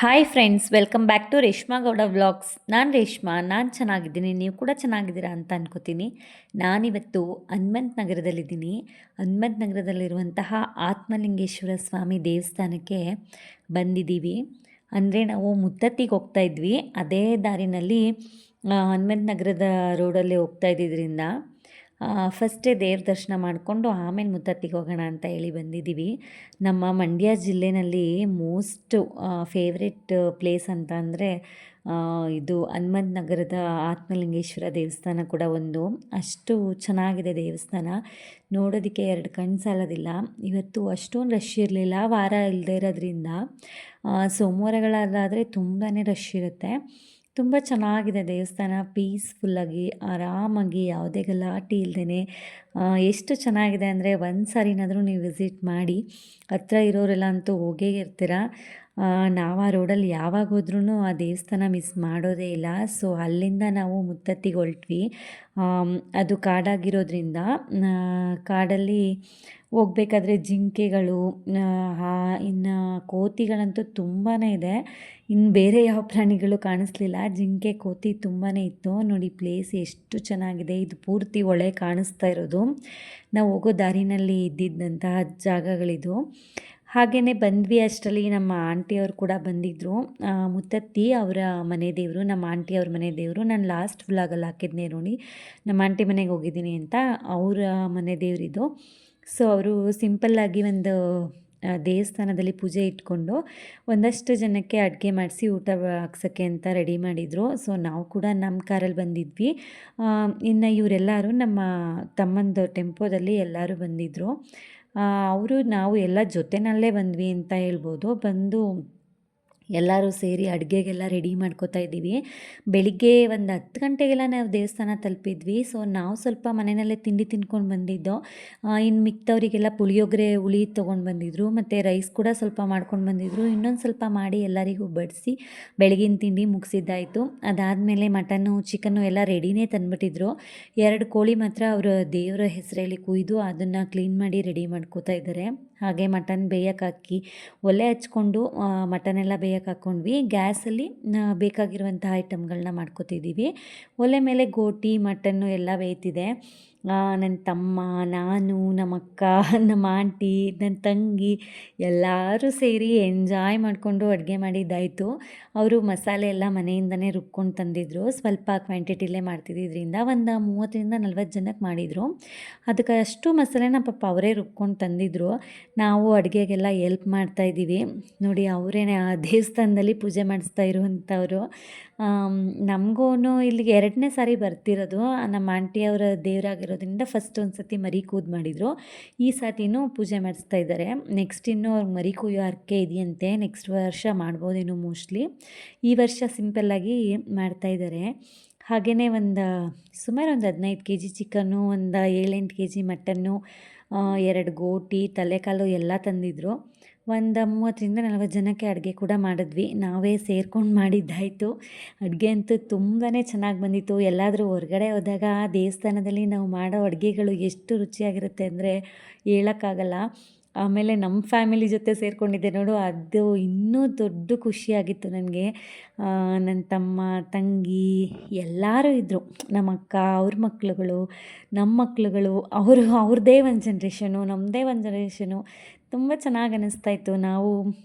Hi friends, welcome back to Reshma Gowda vlogs. ನಾನು ರೇಷ್ಮಾ, ನಾನು ಚೆನ್ನಾಗಿದ್ದೀನಿ. ನೀವು ಕೂಡ ಚೆನ್ನಾಗಿದ್ದೀರಾ ಅಂತ ಅನ್ಕೋತೀನಿ. ನಾನಿವತ್ತು ಹನುಮಂತ ನಗರದಲ್ಲಿದ್ದೀನಿ. ಹನುಮಂತ ನಗರದಲ್ಲಿರುವಂತಹ ಆತ್ಮಲಿಂಗೇಶ್ವರ ಸ್ವಾಮಿ ದೇವಸ್ಥಾನಕ್ಕೆ ಬಂದಿದ್ದೀವಿ. ಅಂದರೆ ನಾವು ಮುತ್ತತ್ತಿಗೆ ಹೋಗ್ತಾ ಇದ್ವಿ. ಅದೇ ದಾರಿನಲ್ಲಿ ಹನುಮಂತ ನಗರದ ರೋಡಲ್ಲಿ ಹೋಗ್ತಾ ಇದ್ದಿದ್ದರಿಂದ ಫಸ್ಟೇ ದೇವ್ರ ದರ್ಶನ ಮಾಡಿಕೊಂಡು ಆಮೇಲೆ ಮುತ್ತತ್ತಿಗೆ ಹೋಗೋಣ ಅಂತ ಹೇಳಿ ಬಂದಿದ್ದೀವಿ. ನಮ್ಮ ಮಂಡ್ಯ ಜಿಲ್ಲೆಯಲ್ಲಿ ಮೋಸ್ಟ್ ಫೇವ್ರೆಟ್ ಪ್ಲೇಸ್ ಅಂತ ಅಂದರೆ ಇದು ಹನುಮಂತ ನಗರದ ಆತ್ಮಲಿಂಗೇಶ್ವರ ದೇವಸ್ಥಾನ ಕೂಡ ಒಂದು. ಅಷ್ಟು ಚೆನ್ನಾಗಿದೆ ದೇವಸ್ಥಾನ, ನೋಡೋದಕ್ಕೆ ಎರಡು ಕಣ್ಣು ಸಾಲೋದಿಲ್ಲ. ಇವತ್ತು ಅಷ್ಟೊಂದು ರಶ್ ಇರಲಿಲ್ಲ, ವಾರ ಇಲ್ಲದೇ ಇರೋದ್ರಿಂದ. ಸೋಮವಾರಗಳಾದರೆ ತುಂಬಾ ರಶ್ ಇರುತ್ತೆ. ತುಂಬ ಚೆನ್ನಾಗಿದೆ ದೇವಸ್ಥಾನ, ಪೀಸ್ಫುಲ್ಲಾಗಿ ಆರಾಮಾಗಿ ಯಾವುದೇ ಗಲಾಟೆ ಇಲ್ಲದೇ ಎಷ್ಟು ಚೆನ್ನಾಗಿದೆ ಅಂದರೆ ಒಂದು ಸಾರಿನಾದರೂ ನೀವು ವಿಸಿಟ್ ಮಾಡಿ. ಹತ್ರ ಇರೋರೆಲ್ಲ ಅಂತೂ ಹೋಗೇ ಇರ್ತೀರ. ನಾವು ಆ ರೋಡಲ್ಲಿ ಯಾವಾಗ ಹೋದ್ರೂ ಆ ದೇವಸ್ಥಾನ ಮಿಸ್ ಮಾಡೋದೇ ಇಲ್ಲ. ಸೊ ಅಲ್ಲಿಂದ ನಾವು ಮುತ್ತತ್ತಿಗೆ ಹೊರಟ್ವಿ. ಅದು ಕಾಡಾಗಿರೋದ್ರಿಂದ ಕಾಡಲ್ಲಿ ಹೋಗ್ಬೇಕಾದ್ರೆ ಜಿಂಕೆಗಳು, ಇನ್ನು ಕೋತಿಗಳಂತೂ ತುಂಬಾ ಇದೆ. ಇನ್ನು ಬೇರೆ ಯಾವ ಪ್ರಾಣಿಗಳು ಕಾಣಿಸ್ಲಿಲ್ಲ, ಜಿಂಕೆ ಕೋತಿ ತುಂಬಾ ಇತ್ತು. ನೋಡಿ ಪ್ಲೇಸ್ ಎಷ್ಟು ಚೆನ್ನಾಗಿದೆ. ಇದು ಪೂರ್ತಿ ಹೊಳೆ ಕಾಣಿಸ್ತಾ ಇರೋದು. ನಾವು ಹೋಗೋ ದಾರಿನಲ್ಲಿ ಇದ್ದಿದ್ದಂತಹ ಜಾಗಗಳಿದು. ಹಾಗೆಯೇ ಬಂದ್ವಿ ಅಷ್ಟರಲ್ಲಿ ನಮ್ಮ ಆಂಟಿಯವರು ಕೂಡ ಬಂದಿದ್ದರು. ಮುತ್ತತ್ತಿ ಅವರ ಮನೆ ದೇವರು, ನಮ್ಮ ಆಂಟಿಯವ್ರ ಮನೆ ದೇವರು. ನಾನು ಲಾಸ್ಟ್ ವ್ಲಾಗಲ್ಲಿ ಹಾಕಿದ್ನೇ ನೋಡಿ, ನಮ್ಮ ಆಂಟಿ ಮನೆಗೆ ಹೋಗಿದ್ದೀನಿ ಅಂತ. ಅವರ ಮನೆ ದೇವರಿದು. ಸೊ ಅವರು ಸಿಂಪಲ್ಲಾಗಿ ಒಂದು ದೇವಸ್ಥಾನದಲ್ಲಿ ಪೂಜೆ ಇಟ್ಕೊಂಡು ಒಂದಷ್ಟು ಜನಕ್ಕೆ ಅಡುಗೆ ಮಾಡಿಸಿ ಊಟ ಹಾಕ್ಸೋಕ್ಕೆ ಅಂತ ರೆಡಿ ಮಾಡಿದರು. ಸೊ ನಾವು ಕೂಡ ನಮ್ಮ ಕಾರಲ್ಲಿ ಬಂದಿದ್ವಿ. ಇನ್ನು ಇವರೆಲ್ಲರೂ ನಮ್ಮ ತಮ್ಮಂದು ಟೆಂಪೋದಲ್ಲಿ ಎಲ್ಲರೂ ಬಂದಿದ್ದರು. ಅವರು ನಾವು ಎಲ್ಲ ಜೊತೆಯಲ್ಲೇ ಬಂದ್ವಿ ಅಂತ ಹೇಳ್ಬೋದು. ಬಂದು ಎಲ್ಲರೂ ಸೇರಿ ಅಡುಗೆಗೆಲ್ಲ ರೆಡಿ ಮಾಡ್ಕೋತಾ ಇದ್ದೀವಿ. ಬೆಳಿಗ್ಗೆ ಒಂದು 10 ಗಂಟೆಗೆಲ್ಲ ನಾವು ದೇವಸ್ಥಾನ ತಲುಪಿದ್ವಿ. ಸೊ ನಾವು ಸ್ವಲ್ಪ ಮನೆಯಲ್ಲೇ ತಿಂಡಿ ತಿಂದ್ಕೊಂಡು ಬಂದಿದ್ದೋ. ಇನ್ನು ಮಿಕ್ತವರಿಗೆಲ್ಲ ಪುಳಿಯೋಗರೆ ಹುಳಿ ತೊಗೊಂಡು ಬಂದಿದ್ದರು, ಮತ್ತು ರೈಸ್ ಕೂಡ ಸ್ವಲ್ಪ ಮಾಡ್ಕೊಂಡು ಬಂದಿದ್ದರು. ಇನ್ನೊಂದು ಸ್ವಲ್ಪ ಮಾಡಿ ಎಲ್ಲರಿಗೂ ಬಡಿಸಿ ಬೆಳಗಿನ ತಿಂಡಿ ಮುಗಿಸಿದ್ದಾಯಿತು. ಅದಾದಮೇಲೆ ಮಟನ್ನು ಚಿಕನ್ನು ಎಲ್ಲ ರೆಡಿನೇ ತಂದುಬಿಟ್ಟಿದ್ರು. 2 ಕೋಳಿ ಮಾತ್ರ ಅವರು ದೇವರ ಹೆಸರಲ್ಲಿ ಕುಯ್ದು ಅದನ್ನು ಕ್ಲೀನ್ ಮಾಡಿ ರೆಡಿ ಮಾಡ್ಕೋತಾ ಇದ್ದಾರೆ. ಹಾಗೆ ಮಟನ್ ಬೇಯಕ್ಕೆ ಹಾಕಿ ಒಲೆ ಹಚ್ಕೊಂಡು ಮಟನೆಲ್ಲ ಬೇಯಕ್ಕೆ ಹಾಕ್ಕೊಂಡ್ವಿ. ಗ್ಯಾಸಲ್ಲಿ ಬೇಕಾಗಿರುವಂಥ ಐಟಮ್ಗಳನ್ನ ಮಾಡ್ಕೋತಿದ್ದೀವಿ. ಒಲೆ ಮೇಲೆ ಗೋಟಿ ಮಟನ್ನು ಎಲ್ಲ ಬೇಯ್ತಿದೆ. ನನ್ನ ತಮ್ಮ, ನಾನು, ನಮ್ಮ ಅಕ್ಕ, ನಮ್ಮ ಆಂಟಿ, ನನ್ನ ತಂಗಿ ಎಲ್ಲರೂ ಸೇರಿ ಎಂಜಾಯ್ ಮಾಡಿಕೊಂಡು ಅಡುಗೆ ಮಾಡಿದ್ದಾಯಿತು. ಅವರು ಮಸಾಲೆ ಎಲ್ಲ ಮನೆಯಿಂದನೇ ರುಬ್ಕೊಂಡು ತಂದಿದ್ದರು. ಸ್ವಲ್ಪ ಕ್ವಾಂಟಿಟಿಲೇ ಮಾಡ್ತಿದ್ದರಿಂದ ಒಂದು 30-40 ಜನಕ್ಕೆ ಮಾಡಿದರು. ಅದಕ್ಕೆ ಅಷ್ಟು ಮಸಾಲೆನ ಪಾಪ ಅವರೇ ರುಬ್ಕೊಂಡು ತಂದಿದ್ದರು. ನಾವು ಅಡುಗೆಗೆಲ್ಲ ಎಲ್ಪ್ ಮಾಡ್ತಾಯಿದ್ದೀವಿ. ನೋಡಿ ಅವರೇ ಆ ದೇವಸ್ಥಾನದಲ್ಲಿ ಪೂಜೆ ಮಾಡಿಸ್ತಾ ಇರುವಂಥವ್ರು. ನಮಗೂ ಇಲ್ಲಿಗೆ 2ನೇ ಸಾರಿ ಬರ್ತಿರೋದು. ನಮ್ಮ ಆಂಟಿಯವರ ದೇವರಾಗಿರೋದ್ರಿಂದ ಫಸ್ಟ್ ಒಂದು ಸತಿ ಮರಿ ಕೂದು ಮಾಡಿದರು. ಈ ಸತಿನೂ ಪೂಜೆ ಮಾಡಿಸ್ತಾ ಇದ್ದಾರೆ. ನೆಕ್ಸ್ಟ್ ಇನ್ನೂ ಅವ್ರಿಗೆ ಮರಿ ಕುಯ್ಯೋ ಹರಕೆ ಇದೆಯಂತೆ, ನೆಕ್ಸ್ಟ್ ವರ್ಷ ಮಾಡ್ಬೋದೇನೋ ಮೋಸ್ಟ್ಲಿ. ಈ ವರ್ಷ ಸಿಂಪಲ್ಲಾಗಿ ಮಾಡ್ತಾಯಿದ್ದಾರೆ. ಹಾಗೆಯೇ ಸುಮಾರು ಒಂದು 15 kg ಚಿಕನ್ನು, ಒಂದು 7-8 kg ಮಟನ್ನು, 2 ಗೋಟಿ, ತಲೆಕಾಲು ಎಲ್ಲ ತಂದಿದ್ದರು. ಒಂದು 30-40 ಜನಕ್ಕೆ ಅಡುಗೆ ಕೂಡ ಮಾಡಿದ್ವಿ. ನಾವೇ ಸೇರ್ಕೊಂಡು ಮಾಡಿದ್ದಾಯಿತು. ಅಡುಗೆ ಅಂತೂ ತುಂಬಾ ಚೆನ್ನಾಗಿ ಬಂದಿತ್ತು. ಎಲ್ಲಾದರೂ ಹೊರಗಡೆ ಹೋದಾಗ ದೇವಸ್ಥಾನದಲ್ಲಿ ನಾವು ಮಾಡೋ ಅಡುಗೆಗಳು ಎಷ್ಟು ರುಚಿಯಾಗಿರುತ್ತೆ ಅಂದರೆ ಹೇಳೋಕ್ಕಾಗಲ್ಲ. ಆಮೇಲೆ ನಮ್ಮ ಫ್ಯಾಮಿಲಿ ಜೊತೆ ಸೇರಿಕೊಂಡಿದ್ದೆ ನೋಡು, ಅದು ಇನ್ನೂ ದೊಡ್ಡ ಖುಷಿಯಾಗಿತ್ತು ನನಗೆ. ನನ್ನ ತಮ್ಮ, ತಂಗಿ ಎಲ್ಲರೂ ಇದ್ದರು. ನಮ್ಮ ಅಕ್ಕ, ಅವ್ರ ಮಕ್ಳುಗಳು, ನಮ್ಮ ಮಕ್ಳುಗಳು, ಅವ್ರದ್ದೇ ಒಂದು ಜನ್ರೇಷನು, ನಮ್ಮದೇ ಒಂದು ಜನ್ರೇಷನು. ತುಂಬ ಚೆನ್ನಾಗಿ ಅನ್ನಿಸ್ತಾಯಿತ್ತು. ನಾವು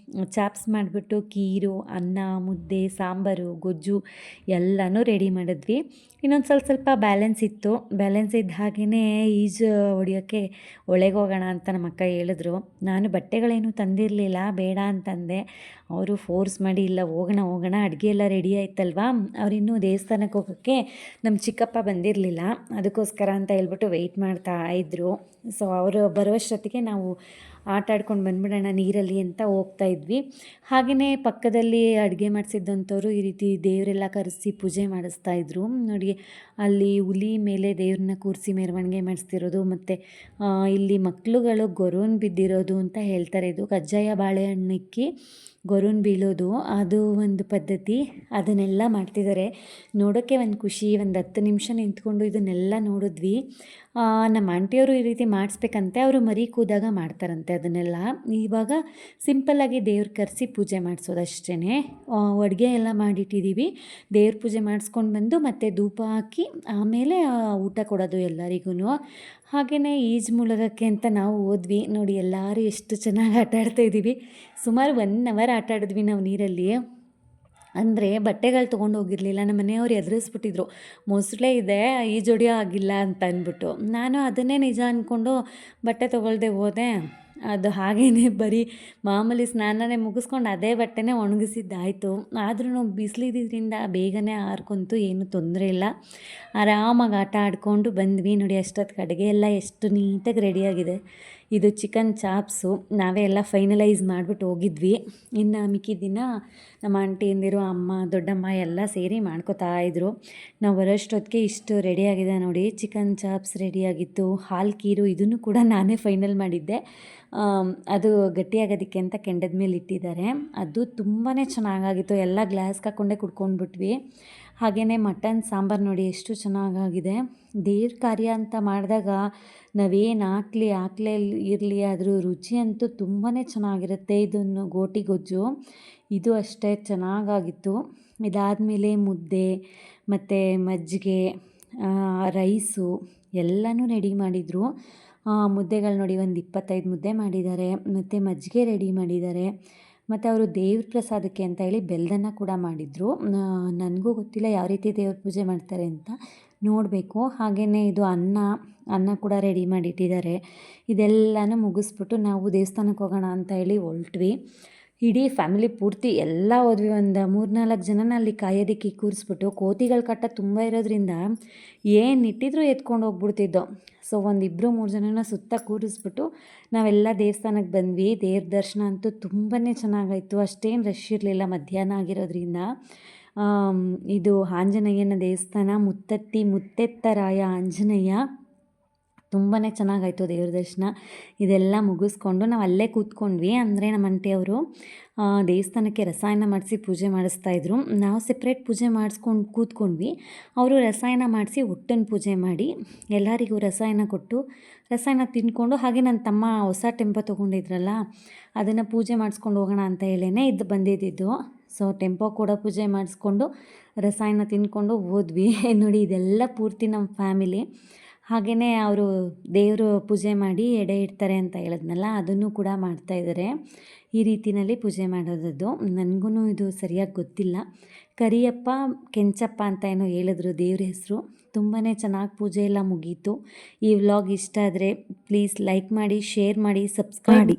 ಚಾಪ್ಸ್ ಮಾಡಿಬಿಟ್ಟು ಖೀರು, ಅನ್ನ, ಮುದ್ದೆ, ಸಾಂಬಾರು, ಗೊಜ್ಜು ಎಲ್ಲನೂ ರೆಡಿ ಮಾಡಿದ್ವಿ. ಇನ್ನೊಂದು ಸ್ವಲ್ಪ ಬ್ಯಾಲೆನ್ಸ್ ಇತ್ತು. ಬ್ಯಾಲೆನ್ಸ್ ಇದ್ದ ಹಾಗೆಯೇ ಈಜು ಹೊಡಿಯೋಕ್ಕೆ ಹೊಳೆಗೆ ಹೋಗೋಣ ಅಂತ ನಮ್ಮ ಅಕ್ಕ ಹೇಳಿದ್ರು. ನಾನು ಬಟ್ಟೆಗಳೇನು ತಂದಿರಲಿಲ್ಲ, ಬೇಡ ಅಂತಂದೆ. ಅವರು ಫೋರ್ಸ್ ಮಾಡಿ ಇಲ್ಲ ಹೋಗೋಣ, ಅಡುಗೆ ಎಲ್ಲ ರೆಡಿ ಆಯ್ತಲ್ವಾ. ಅವರಿನ್ನೂ ದೇವಸ್ಥಾನಕ್ಕೆ ಹೋಗೋಕ್ಕೆ ನಮ್ಮ ಚಿಕ್ಕಪ್ಪ ಬಂದಿರಲಿಲ್ಲ, ಅದಕ್ಕೋಸ್ಕರ ಅಂತ ಹೇಳ್ಬಿಟ್ಟು ವೆಯ್ಟ್ ಮಾಡ್ತಾ ಇದ್ದರು. ಸೊ ಅವರು ಬರುವಷ್ಟೊತ್ತಿಗೆ ನಾವು ಆಟ ಆಡ್ಕೊಂಡು ಬಂದ್ಬಿಡೋಣ ನೀರಲ್ಲಿ ಅಂತ ಹೋಗ್ತಾ ಇದ್ವಿ. ಹಾಗೆಯೇ ಪಕ್ಕದಲ್ಲಿ ಅಡುಗೆ ಮಾಡಿಸಿದ್ದಂಥವ್ರು ಈ ರೀತಿ ದೇವರೆಲ್ಲ ಕರೆಸಿ ಪೂಜೆ ಮಾಡಿಸ್ತಾಯಿದ್ರು. ನೋಡಿ ಅಲ್ಲಿ ಹುಲಿ ಮೇಲೆ ದೇವ್ರನ್ನ ಕೂರಿಸಿ ಮೆರವಣಿಗೆ ಮಾಡಿಸ್ತಿರೋದು, ಮತ್ತು ಇಲ್ಲಿ ಮಕ್ಕಳುಗಳು ಗೊರೋನ್ ಬಿದ್ದಿರೋದು ಅಂತ ಹೇಳ್ತಾರೆ. ಇದು ಕಜ್ಜಾಯ ಬಾಳೆಹಣ್ಣಿಕ್ಕಿ ಗೊರುನ್ ಬೀಳೋದು ಅದು ಒಂದು ಪದ್ಧತಿ. ಅದನ್ನೆಲ್ಲ ಮಾಡ್ತಿದ್ದಾರೆ. ನೋಡೋಕ್ಕೆ ಒಂದು ಖುಷಿ. ಒಂದು 10 ನಿಮಿಷ ನಿಂತ್ಕೊಂಡು ಇದನ್ನೆಲ್ಲ ನೋಡಿದ್ವಿ. ನಮ್ಮ ಆಂಟಿಯವರು ಈ ರೀತಿ ಮಾಡಿಸ್ಬೇಕಂತೆ. ಅವರು ಮರಿ ಕೂದಾಗ ಮಾಡ್ತಾರಂತೆ ಅದನ್ನೆಲ್ಲ. ಇವಾಗ ಸಿಂಪಲ್ಲಾಗಿ ದೇವ್ರು ಕರೆಸಿ ಪೂಜೆ ಮಾಡಿಸೋದು ಅಷ್ಟೇ. ಅಡುಗೆ ಎಲ್ಲ ಮಾಡಿಟ್ಟಿದ್ದೀವಿ. ದೇವ್ರ ಪೂಜೆ ಮಾಡಿಸ್ಕೊಂಡು ಬಂದು ಮತ್ತೆ ಧೂಪ ಹಾಕಿ ಆಮೇಲೆ ಊಟ ಕೊಡೋದು ಎಲ್ಲರಿಗೂ. ಹಾಗೆಯೇ ಈಜು ಮುಳುಗೋಕ್ಕೆ ಅಂತ ನಾವು ಹೋದ್ವಿ. ನೋಡಿ ಎಲ್ಲರೂ ಎಷ್ಟು ಚೆನ್ನಾಗಿ ಆಟ ಆಡ್ತಾಯಿದ್ದೀವಿ. ಸುಮಾರು 1 ಅವರ್ ಆಟ ಆಡಿದ್ವಿ ನಾವು ನೀರಲ್ಲಿ. ಅಂದರೆ ಬಟ್ಟೆಗಳು ತೊಗೊಂಡು ಹೋಗಿರಲಿಲ್ಲ. ನಮ್ಮ ಮನೆಯವ್ರು ಎದುರಿಸ್ಬಿಟ್ಟಿದ್ರು, ಮೊಸಳೆ ಇದೆ ಈಜೊಡೆಯೋ ಆಗಿಲ್ಲ ಅಂತ ಅಂದ್ಬಿಟ್ಟು. ನಾನು ಅದನ್ನೇ ನಿಜ ಅಂದ್ಕೊಂಡು ಬಟ್ಟೆ ತೊಗೊಳ್ದೆ ಹೋದೆ. ಅದು ಹಾಗೇ ಬರೀ ಮಾಮೂಲಿ ಸ್ನಾನನೇ ಮುಗಿಸ್ಕೊಂಡು ಅದೇ ಬಟ್ಟೆನೇ ಒಣಗಿಸಿದ್ದಾಯಿತು. ಆದ್ರೂ ಬಿಸಿಲಿದ್ರಿಂದ ಬೇಗನೆ ಆರ್ಕೊಂತು, ಏನೂ ತೊಂದರೆ ಇಲ್ಲ. ಆರಾಮಾಗಿ ಆಟ ಆಡಿಕೊಂಡು ಬಂದ್ವಿ. ನೋಡಿ ಅಷ್ಟೊತ್ತಿಗೆ ಅಡುಗೆ ಎಲ್ಲ ಎಷ್ಟು ನೀಟಾಗಿ ರೆಡಿಯಾಗಿದೆ. ಇದು ಚಿಕನ್ ಚಾಪ್ಸು. ನಾವೇ ಎಲ್ಲ ಫೈನಲೈಸ್ ಮಾಡಿಬಿಟ್ಟು ಹೋಗಿದ್ವಿ. ಇನ್ನು ಮಿಕ್ಕಿದ ದಿನ ನಮ್ಮ ಆಂಟಿಯಂದಿರು, ಅಮ್ಮ, ದೊಡ್ಡಮ್ಮ ಎಲ್ಲ ಸೇರಿ ಮಾಡ್ಕೋತಾಯಿದ್ರು. ನಾವು ಬರೋಷ್ಟೊತ್ತಿಗೆ ಇಷ್ಟು ರೆಡಿಯಾಗಿದೆ ನೋಡಿ. ಚಿಕನ್ ಚಾಪ್ಸ್ ರೆಡಿಯಾಗಿತ್ತು. ಹಾಲು ಖೀರು ಇದನ್ನು ಕೂಡ ನಾನೇ ಫೈನಲ್ ಮಾಡಿದ್ದೆ. ಅದು ಗಟ್ಟಿಯಾಗೋದಕ್ಕೆ ಅಂತ ಕೆಂಡದ ಮೇಲೆ ಇಟ್ಟಿದ್ದಾರೆ. ಅದು ತುಂಬಾ ಚೆನ್ನಾಗಾಗಿತ್ತು. ಎಲ್ಲ ಗ್ಲಾಸ್ಗೆ ಹಾಕ್ಕೊಂಡೇ ಕುಡ್ಕೊಂಡ್ಬಿಟ್ವಿ. ಹಾಗೆಯೇ ಮಟನ್ ಸಾಂಬಾರು ನೋಡಿ ಎಷ್ಟು ಚೆನ್ನಾಗಾಗಿದೆ. ದೇವ್ರ ಕಾರ್ಯ ಅಂತ ಮಾಡಿದಾಗ ನಾವೇನು ಹಾಕ್ಲೇ ಇರಲಿ, ಅದ್ರ ರುಚಿ ಅಂತೂ ತುಂಬಾ ಚೆನ್ನಾಗಿರುತ್ತೆ. ಇದನ್ನು ಗೋಟಿ ಗೊಜ್ಜು ಇದು ಅಷ್ಟೇ ಚೆನ್ನಾಗಾಗಿತ್ತು. ಇದಾದಮೇಲೆ ಮುದ್ದೆ ಮತ್ತು ಮಜ್ಜಿಗೆ, ರೈಸು ಎಲ್ಲನೂ ರೆಡಿ ಮಾಡಿದರು. ಮುದ್ದೆಗಳು ನೋಡಿ ಒಂದು 25 ಮುದ್ದೆ ಮಾಡಿದ್ದಾರೆ. ಮತ್ತು ಮಜ್ಜಿಗೆ ರೆಡಿ ಮಾಡಿದ್ದಾರೆ. ಮತ್ತು ಅವರು ದೇವ್ರ ಪ್ರಸಾದಕ್ಕೆ ಅಂತ ಹೇಳಿ ಬೆಲ್ಲದನ್ನ ಕೂಡ ಮಾಡಿದರು. ನನಗೂ ಗೊತ್ತಿಲ್ಲ ಯಾವ ರೀತಿ ದೇವ್ರ ಪೂಜೆ ಮಾಡ್ತಾರೆ ಅಂತ, ನೋಡಬೇಕು. ಹಾಗೆಯೇ ಇದು ಅನ್ನ ಕೂಡ ರೆಡಿ ಮಾಡಿಟ್ಟಿದ್ದಾರೆ. ಇದೆಲ್ಲನೂ ಮುಗಿಸ್ಬಿಟ್ಟು ನಾವು ದೇವಸ್ಥಾನಕ್ಕೆ ಹೋಗೋಣ ಅಂತ ಹೇಳಿ ಹೊರಟ್ವಿ. ಇಡೀ ಫ್ಯಾಮಿಲಿ ಪೂರ್ತಿ ಎಲ್ಲ ಹೋದ್ವಿ. ಒಂದು 3-4 ಜನನ ಅಲ್ಲಿ ಕಾಯೋದಕ್ಕೆ ಕೂರಿಸ್ಬಿಟ್ಟು, ಕೋತಿಗಳ ಕಾಟ ತುಂಬ ಇರೋದ್ರಿಂದ ಏನು ಇಟ್ಟಿದ್ರೂ ಎತ್ಕೊಂಡು ಹೋಗ್ಬಿಡ್ತಿದ್ದೋ. ಸೊ 1-2-3 ಜನನ ಸುತ್ತ ಕೂರಿಸ್ಬಿಟ್ಟು ನಾವೆಲ್ಲ ದೇವಸ್ಥಾನಕ್ಕೆ ಬಂದ್ವಿ. ದೇವ್ರ ದರ್ಶನ ಅಂತೂ ತುಂಬಾ ಚೆನ್ನಾಗಾಯಿತು. ಅಷ್ಟೇನು ರಶ್ ಇರಲಿಲ್ಲ ಮಧ್ಯಾಹ್ನ ಆಗಿರೋದ್ರಿಂದ. ಇದು ಆಂಜನೇಯನ ದೇವಸ್ಥಾನ, ಮುತ್ತೆತ್ತರಾಯ ಆಂಜನೇಯ. ತುಂಬಾ ಚೆನ್ನಾಗಾಯಿತು ದೇವ್ರ ದರ್ಶನ. ಇದೆಲ್ಲ ಮುಗಿಸ್ಕೊಂಡು ನಾವು ಅಲ್ಲೇ ಕೂತ್ಕೊಂಡ್ವಿ. ಅಂದರೆ ನಮ್ಮ ಆಂಟಿಯವರು ದೇವಸ್ಥಾನಕ್ಕೆ ರಸಾಯನ ಮಾಡಿಸಿ ಪೂಜೆ ಮಾಡಿಸ್ತಾಯಿದ್ರು. ನಾವು ಸೆಪ್ರೇಟ್ ಪೂಜೆ ಮಾಡಿಸ್ಕೊಂಡು ಕೂತ್ಕೊಂಡ್ವಿ. ಅವರು ರಸಾಯನ ಮಾಡಿಸಿ ಒಟ್ಟನ್ನು ಪೂಜೆ ಮಾಡಿ ಎಲ್ಲರಿಗೂ ರಸಾಯನ ಕೊಟ್ಟು ರಸಾಯನ ತಿಂದ್ಕೊಂಡು, ಹಾಗೆ ನನ್ನ ತಮ್ಮ ಹೊಸ ಟೆಂಪೋ ತೊಗೊಂಡಿದ್ರಲ್ಲ ಅದನ್ನು ಪೂಜೆ ಮಾಡಿಸ್ಕೊಂಡು ಹೋಗೋಣ ಅಂತ ಹೇಳೇ ಇದು ಬಂದಿದ್ದು. ಸೊ ಟೆಂಪೋ ಕೂಡ ಪೂಜೆ ಮಾಡಿಸ್ಕೊಂಡು ರಸಾಯನ ತಿಂದ್ಕೊಂಡು ಹೋದ್ವಿ. ನೋಡಿ ಇದೆಲ್ಲ ಪೂರ್ತಿ ನಮ್ಮ ಫ್ಯಾಮಿಲಿ. ಹಾಗೆಯೇ ಅವರು ದೇವರು ಪೂಜೆ ಮಾಡಿ ಎಡೆ ಇಡ್ತಾರೆ ಅಂತ ಹೇಳಿದ್ನಲ್ಲ, ಅದನ್ನು ಕೂಡ ಮಾಡ್ತಾಯಿದ್ದಾರೆ. ಈ ರೀತಿಯಲ್ಲಿ ಪೂಜೆ ಮಾಡೋದದ್ದು. ನನಗೂ ಇದು ಸರಿಯಾಗಿ ಗೊತ್ತಿಲ್ಲ. ಕರಿಯಪ್ಪ ಕೆಂಚಪ್ಪ ಅಂತ ಏನೋ ಹೇಳಿದ್ರು ದೇವ್ರ ಹೆಸರು. ತುಂಬಾ ಚೆನ್ನಾಗಿ ಪೂಜೆ ಎಲ್ಲ ಮುಗೀತು. ಈ ವ್ಲಾಗ್ ಇಷ್ಟ ಆದರೆ ಪ್ಲೀಸ್ ಲೈಕ್ ಮಾಡಿ, ಶೇರ್ ಮಾಡಿ, ಸಬ್ಸ್ಕ್ರೈಬ್ ಮಾಡಿ.